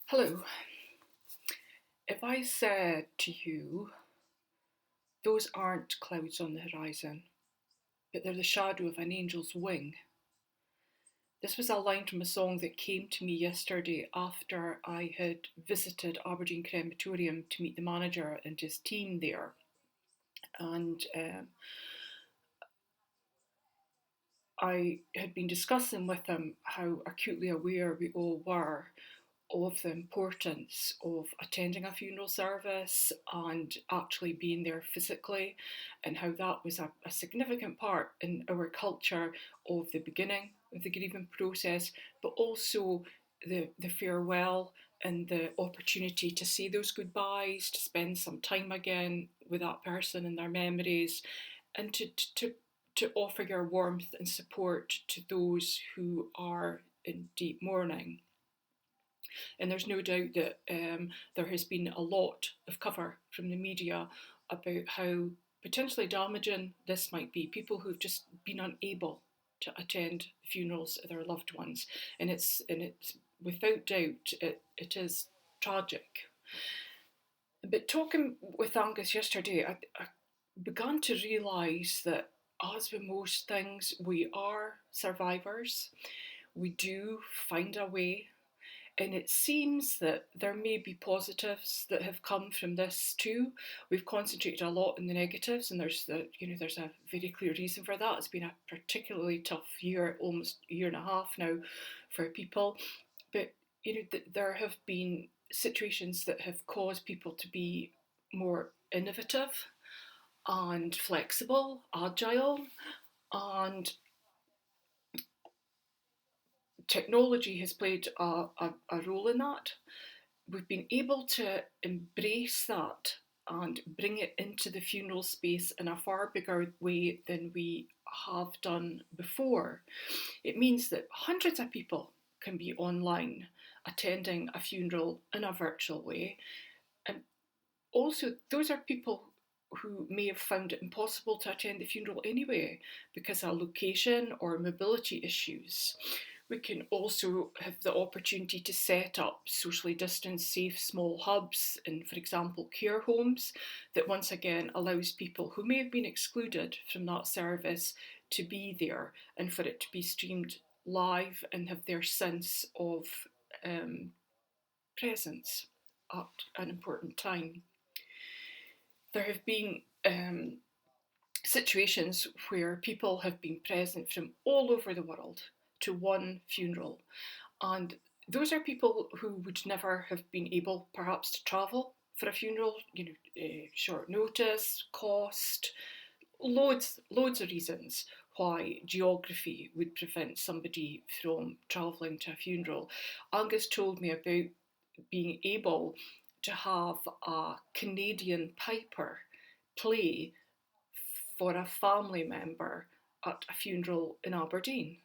Hello. If I said to you, those aren't clouds on the horizon, but they're the shadow of an angel's wing. This was a line from a song that came to me yesterday after I had visited Aberdeen Crematorium to meet the manager and his team there. And I had been discussing with them how acutely aware we all were of the importance of attending a funeral service and actually being there physically, and how that was a significant part in our culture of the beginning of the grieving process, but also the farewell and the opportunity to say those goodbyes, to spend some time again with that person and their memories, and to offer your warmth and support to those who are in deep mourning. And there's no doubt that there has been a lot of cover from the media about how potentially damaging this might be. People who've just been unable to attend funerals of their loved ones, and it's without doubt it is tragic. But talking with Angus yesterday, I began to realise that, as with most things, we are survivors. We do find a way, and it seems that there may be positives that have come from this too. We've concentrated a lot on the negatives, and there's a very clear reason for that. It's been a particularly tough year, almost a year and a half now, for people. But there have been situations that have caused people to be more innovative and flexible, agile, and technology has played a role in that. We've been able to embrace that and bring it into the funeral space in a far bigger way than we have done before. It means that hundreds of people can be online attending a funeral in a virtual way. And also, those are people who may have found it impossible to attend the funeral anyway because of location or mobility issues. We can also have the opportunity to set up socially distanced, safe, small hubs in, for example, care homes, that once again allows people who may have been excluded from that service to be there, and for it to be streamed live and have their sense of presence at an important time. There have been situations where people have been present from all over the world to one funeral, and those are people who would never have been able perhaps to travel for a funeral, short notice, cost, loads of reasons why geography would prevent somebody from travelling to a funeral. Angus told me about being able to have a Canadian piper play for a family member at a funeral in Aberdeen,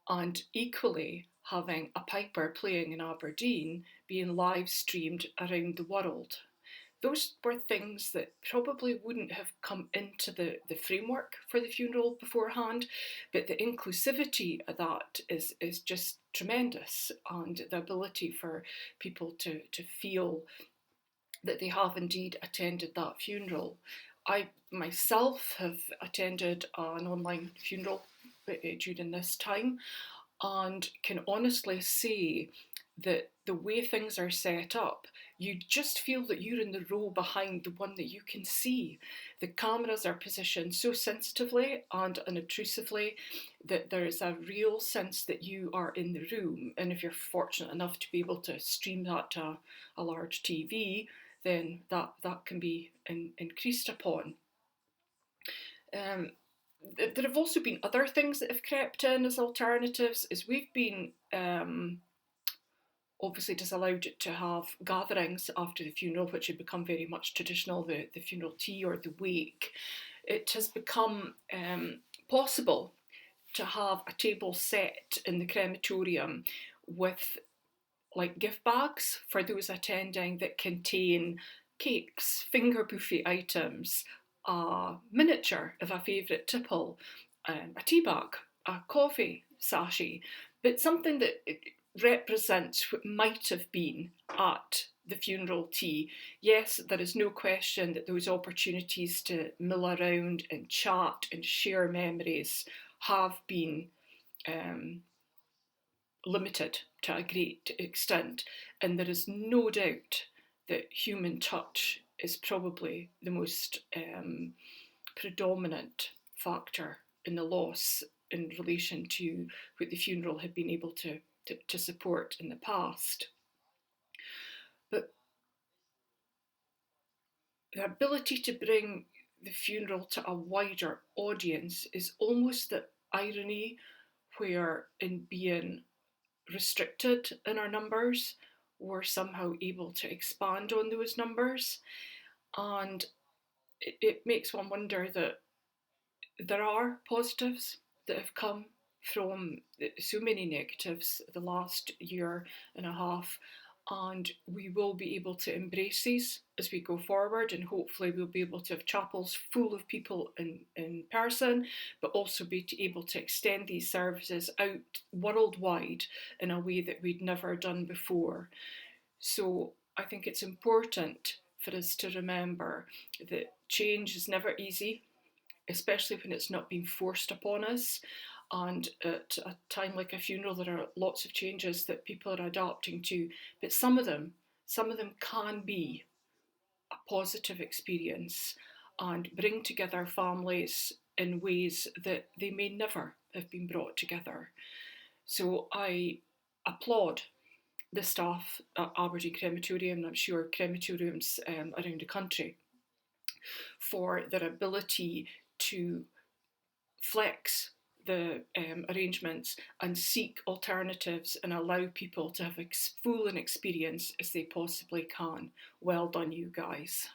and equally having a piper playing in Aberdeen being live streamed around the world. Those were things that probably wouldn't have come into the framework for the funeral beforehand, but the inclusivity of that is just tremendous, and the ability for people to feel that they have indeed attended that funeral. I myself have attended an online funeral during this time, and can honestly say that the way things are set up, you just feel that you're in the row behind the one that you can see. The cameras are positioned so sensitively and unobtrusively that there is a real sense that you are in the room. And if you're fortunate enough to be able to stream that to a large TV, then that can be increased upon. Um, there have also been other things that have crept in as alternatives, as we've been obviously disallowed to have gatherings after the funeral, which had become very much traditional, the funeral tea or the wake. It has become possible to have a table set in the crematorium with like gift bags for those attending that contain cakes, finger buffet items, a miniature of a favourite tipple, a tea bag, a coffee sachet, but something that represents what might have been at the funeral tea. Yes, there is no question that those opportunities to mill around and chat and share memories have been limited to a great extent, and there is no doubt that human touch is probably the most predominant factor in the loss in relation to what the funeral had been able to support in the past. But the ability to bring the funeral to a wider audience is almost the irony, where in being restricted in our numbers, we're somehow able to expand on those numbers. And it makes one wonder that there are positives that have come from so many negatives the last year and a half, and we will be able to embrace these as we go forward, and hopefully we'll be able to have chapels full of people in person, but also be able to extend these services out worldwide in a way that we'd never done before. So I think it's important for us to remember that change is never easy, especially when it's not being forced upon us. And at a time like a funeral, there are lots of changes that people are adapting to, but some of them can be a positive experience and bring together families in ways that they may never have been brought together. So I applaud the staff at Aberdeen Crematorium, and I'm sure crematoriums around the country, for their ability to flex the arrangements and seek alternatives and allow people to have as full an experience as they possibly can. Well done, you guys.